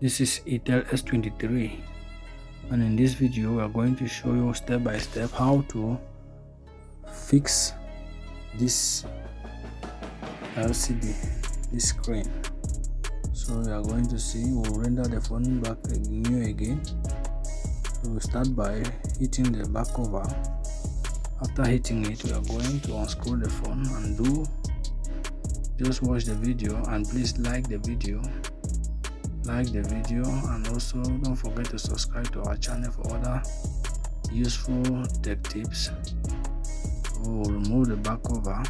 This is Itel S23, and in this video we are going to show you step by step how to fix this LCD, this screen. So we are going to see, we'll render the phone back new again. So we start by hitting the back cover. After hitting it, we are going to unscrew the phone and just watch the video, and please like the video, and also don't forget to subscribe to our channel for other useful tech tips. We'll remove the back cover.